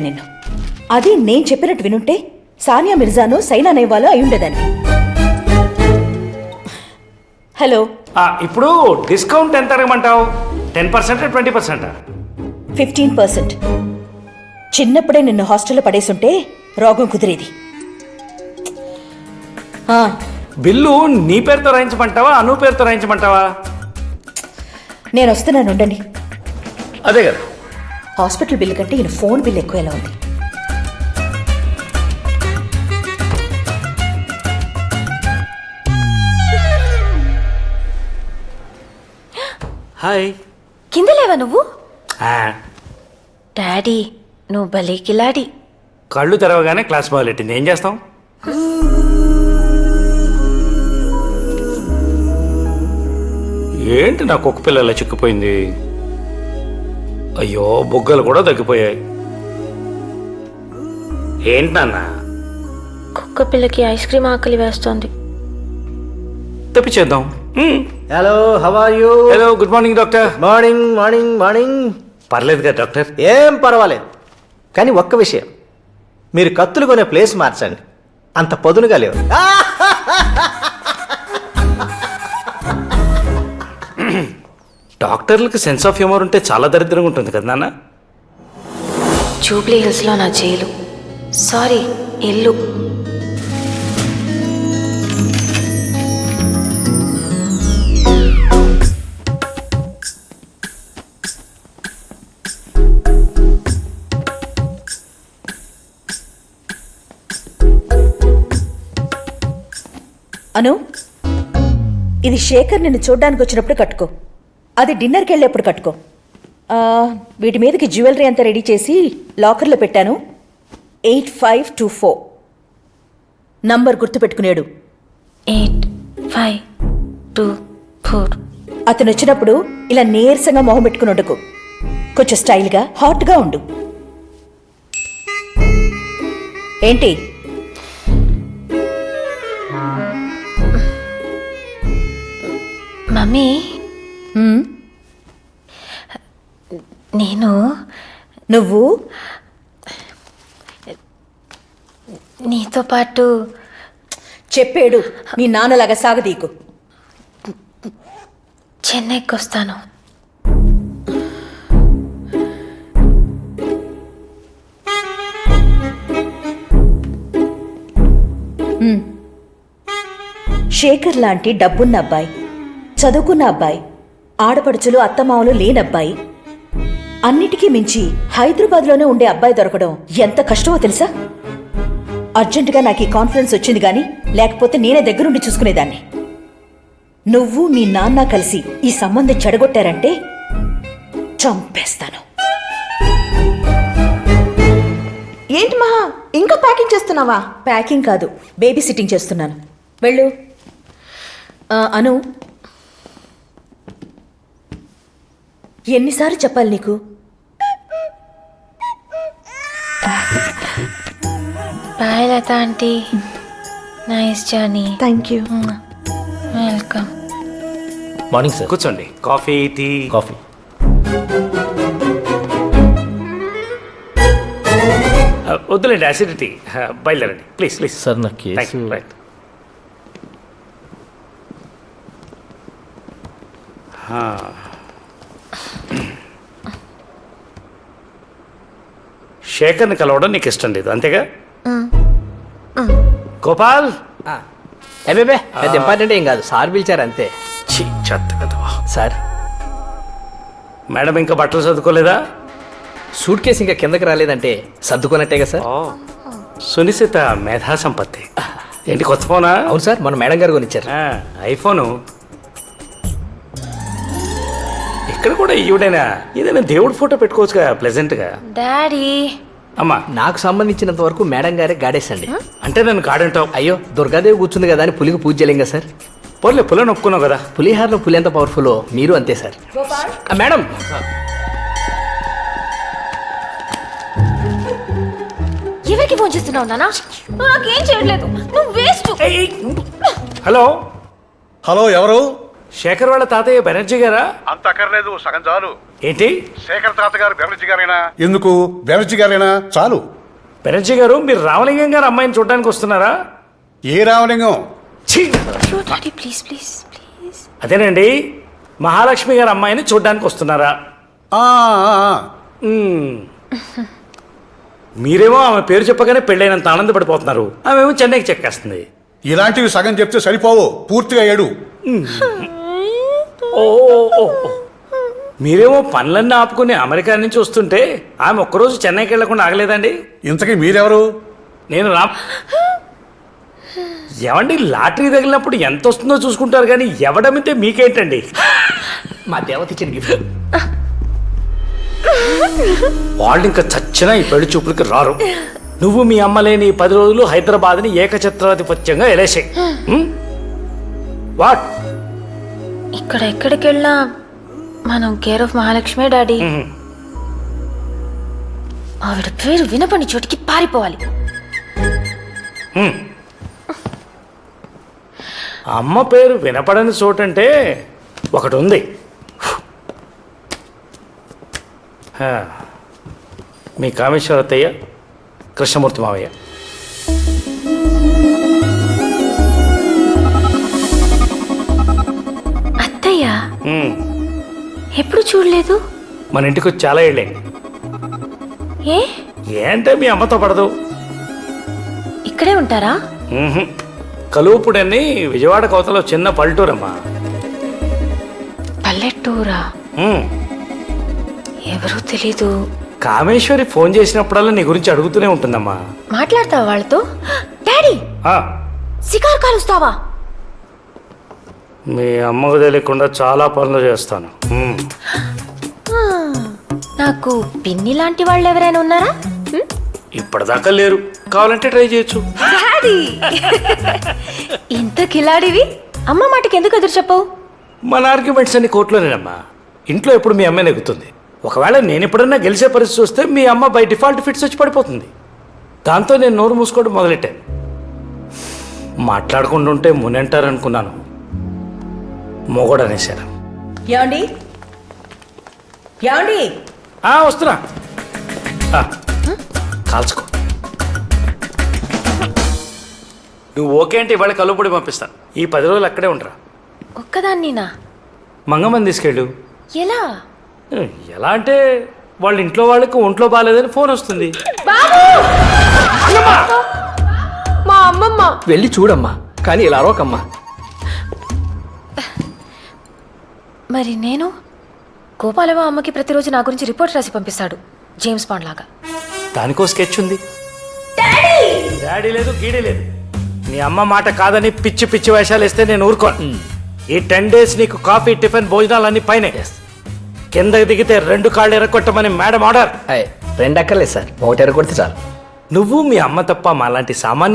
నిన్ను అది నేను చెప్పినట్టు వినుంటే సానియా మిర్జాను సైనా నెహ్వాలో అయి ఉండేదాన్ని. హలో, ఇప్పుడు డిస్కౌంట్ ఎంత అడగమంటావు? 10% 20%? 15%. చిన్నప్పుడే నిన్ను హాస్టల్లో పడేసుంటే రోగం కుదిరేది. బిల్లు నీ పేరుతో రాయించమంటావా అను పేరుతో రాయించమంటావా? నేను వస్తున్నాను, ఉండండి. అదే కదా, హాస్పిటల్ బిల్లు కంటే ఈయన ఫోన్ బిల్ ఎక్కువ ఎలా ఉంది. హాయ్. కింద లేవా నువ్వు? డాడీ నువ్వు భలే కిలాడి. కళ్ళు తెరవగానే క్లాస్ మొదలెట్టింది, ఏం చేస్తాం? ఏంటి నా కుక్క పిల్లల చిక్కిపోయింది? అయ్యో, బుగ్గలు కూడా తగ్గిపోయాయి. ఏంటి నాన్న? కుక్క పిల్లకి ఐస్ క్రీమ్ ఆకలి వేస్తోంది. తెప్పించేద్దాం. Hello, how are you? Hello, good morning doctor. Morning morning morning. పర్లేదు కదా డాక్టర్? ఏం పర్వాలేదు, కానీ ఒక్క విషయం, మీరు కత్తులు కొనే ప్లేస్ మార్చండి, అంత పదునుగా లేవు. డాక్టర్లకు సెన్స్ ఆఫ్ హ్యూమర్ ఉంటే చాలా దరిద్రంగా ఉంటుంది కదా నాన్న? జూబ్లీ హిల్స్లో నా జైలు, సారీ ఇల్లు. అను, ఇది శేఖర్ నిన్ను చూడ్డానికి వచ్చినప్పుడు కట్టుకో, అది డిన్నర్కి వెళ్ళేప్పుడు కట్టుకో. వీటి మీదకి జ్యువెలరీ అంతా రెడీ చేసి లాకర్లో పెట్టాను. 8524 నంబర్ గుర్తుపెట్టుకునేడు. 8524. అతను వచ్చినప్పుడు ఇలా నీరసంగా మొహం పెట్టుకుని ఉండకు, కొంచెం స్టైల్గా హాట్గా ఉండు. ఏంటి? మమ్మీ, హ్మ్? నువ్వు నీతో పాటు చెప్పేడు, మీ నాన్నలాగా సాగదీకు. చెన్నైకి వస్తాను. శేఖర్ లాంటి డబ్బున్న అబ్బాయి, చదువుకున్న అబ్బాయి, ఆడపడుచులు అత్తమామలు లేనబ్బాయి, అన్నిటికీ మించి హైదరాబాద్లోనే ఉండే అబ్బాయి దొరకడం ఎంత కష్టమో తెలుసా? అర్జెంటుగా నాకు ఈ కాన్ఫిడెన్స్ వచ్చింది గాని లేకపోతే నేనే దగ్గరుండి చూసుకునేదాన్ని. నువ్వు మీ నాన్న కలిసి ఈ సంబంధం చెడగొట్టారంటే చంపేస్తాను. ఏంటి మహా, ఇంకా ప్యాకింగ్ చేస్తున్నావా? ప్యాకింగ్ కాదు, బేబీ సిట్టింగ్ చేస్తున్నాను. వెళ్ళు. అను, ఎన్నిసార్లు చెప్పాలి నీకు? Bye Latha aunty, nice journey. Thank you. Welcome. Morning sir. కూర్చోండి. Coffee, tea? కాఫీ. వద్దులేండి, అసిడిటీ. బయలుదేరండి ప్లీజ్ ప్లీజ్. సార్ నా కేసు. రైట్. శేఖర్ని కలవడం నీకు ఇష్టం లేదు, అంతేగా? గోపాల్, అబ్బే పెద్ద ఇంపార్టెంట్ ఏం కాదు, సార్ పిలిచారు అంతే. చెత్త కదా సార్. మేడం ఇంకా బట్టలు చదువుకోలేదా? సూట్ కేసు ఇంకా కిందకి రాలేదంటే సర్దుకున్నట్టేగా సార్. సునిశ్చిత మేధా సంపత్తి. ఏంటి కొత్త ఫోనా? అవును సార్, మన మేడం గారు కొనిచ్చారు. ఐఫోను. ఇక్కడ కూడా ఈవిడైనా ఏదైనా దేవుడి ఫోటో పెట్టుకోవచ్చుగా ప్లెజెంట్గా. డాడీ, అమ్మా, నాకు సంబంధించినంత వరకు మేడం గారే గాడేసండి. అంటే నన్ను కాడంటావు? అయ్యో, దుర్గాదేవి కూర్చుంది కదా అని పులికి పూజ చేయలేం కదా సార్. పోలే, పులని ఒప్పుకున్నావు కదా. పులిహారలో పులి ఎంత పవర్ఫుల్, మీరు అంతే సార్. మేడం, ఎవరికి ఫోన్ చేస్తున్నావు నాన్న? నువ్వు నాకేం చేయట్లేదు, నువ్వు వేస్ట్. హలో హలో, ఎవరు? శేఖర్ వాళ్ళ తాతయ్య బెనర్జీ గారా? అంత అక్కర్లేదు, సగం చాలు. ఏంటి? శేఖర్ తాత గారు బెనర్జీ గారైనా? ఎందుకు బెనర్జీ గారైనా చాలు. బెనర్జీ గారు, మీరు రామలింగం గారు అమ్మాయిని చూడడానికి వస్తున్నారా? ఏ రామలింగం? ఛీ! Daddy please please please. అదేనండి, మహాలక్ష్మి గారు అమ్మాయిని చూడడానికి వస్తున్నారా? ఆ, ఆ, ఆ. మ్మ్. మీరేమో ఆమె పేరు చెప్పగానే పెళ్ళైనంత ఆనందపడిపోతున్నారు, ఆమెమో చెన్నైకి చెక్కేస్తుంది. ఇలాంటివి సగం చెప్తే సరిపోవు, పూర్తిగా ఏడు. ఓ ఓ, ఓ. మీరేమో పనులన్నీ ఆపుకుని అమెరికా నుంచి వస్తుంటే ఆమె ఒక్కరోజు చెన్నైకి వెళ్లకుండా ఆగలేదండి. ఇంతకీ మీరెవరు? నేను ఏమండి, లాటరీ తగిలినప్పుడు ఎంత వస్తుందో చూసుకుంటారు కానీ ఎవడమితే మీకేంటండి? మా దేవత ఇచ్చిన గిఫ్ట్. వాళ్ళు ఇంకా చచ్చినా ఈ పెళ్లి చూపులకి రారు. నువ్వు మీ అమ్మ లేని 10 రోజులు హైదరాబాద్ని ఏకఛత్రాధిపత్యంగా ఎలేసాయి. వాట్? ఇక్కడ ఎక్కడికి వెళ్ళినా మనం కేర్ ఆఫ్ మహాలక్ష్మి డాడీ. ఆవిడ పేరు వినపని చోటికి పారిపోవాలి. అమ్మ పేరు వినపడని చోటంటే ఒకటి ఉంది. మీ కామేశ్వర అత్తయ్య, కృష్ణమూర్తి మావయ్య. అత్తయ్య ఎప్పుడు చూడలేదు. మన ఇంటికి వచ్చి చాలా ఏళ్ళైంది. ఏ ఏంటే మీ అమ్మతో పడదు? ఇక్కడే ఉంటారా? కలువుపుడని విజయవాడ కోతలో చిన్న పల్లెటూరమ్మా. పల్లెటూరా? ఎవరూ తెలీదు. కామేశ్వరి ఫోన్ చేసినప్పుడల్లా నీ గురించి అడుగుతూనే ఉంటుందమ్మా. మాట్లాడతావా వాళ్ళతో? డాడీ, ఆ, సికార్ కాలుస్తావా? మీ అమ్మకు తెలియకుండా చాలా పనులు చేస్తాను. నాకు పిన్ని లాంటి వాళ్ళు ఎవరైనా ఉన్నారా? ఇప్పటిదాకా లేరు, కావాలంటే ట్రై చేయొచ్చు. డాడీ, ఇంత కిలాడివి అమ్మ మాటకి ఎందుకు ఎదురు చెప్పవు? మన ఆర్గ్యుమెంట్స్ అన్ని కోర్టులోనేనమ్మా. ఇంట్లో ఎప్పుడు మీ అమ్మే నెగ్గుతుంది. ఒకవేళ నేను ఎప్పుడన్నా గెలిచే పరిస్థితి వస్తే మీ అమ్మ బై డిఫాల్ట్ ఫిట్స్ వచ్చి పడిపోతుంది. దాంతో నేను నోరు మూసుకోవడం మొదలెట్టాను. మాట్లాడుకుంటుంటే మునంటారనుకున్నాను, మొగోడు అనేసారు. ఏమండి ఏమండి వస్తున్నా. కాల్చుకో. నువ్వు ఓకే అంటే ఇవాళ కలుపుడి పంపిస్తాను. ఈ 10 రోజులు అక్కడే ఉండరా. ఒక్కదాన్నినా? మంగమ్మని తీసుకెళ్ళు. ఎలా? ఎలా అంటే వాళ్ళ ఇంట్లో వాళ్ళకి ఒంట్లో బాగాలేదని ఫోన్ వస్తుంది. మా అమ్మమ్మ. వెళ్ళి చూడమ్మా, కానీ ఇలా అరవకమ్మా. మరి నేను? గోపాలవ అమ్మకి ప్రతిరోజు నా గురించి రిపోర్ట్ రాసి పంపిస్తాడు, జేమ్స్ బాండ్ లాగా. దానికో స్కెచ్ ఉంది. డాడీ లేదు, గీడీ లేదు. నీ అమ్మ మాట కాదని పిచ్చి పిచ్చి వేషాలు వేస్తే నేను ఊరుకోను. ఈ 10 days నీకు కాఫీ, టిఫిన్, భోజనాలన్నీ పైన. కిందకి దిగితే 2 కాళ్ళు ఎరగొట్టమని మేడం ఆర్డర్. 2 అక్కర్లేదు సార్, 1 ఎరగొడితే చాలు. నువ్వు మీ అమ్మ తప్ప మాలాంటి సామాన్య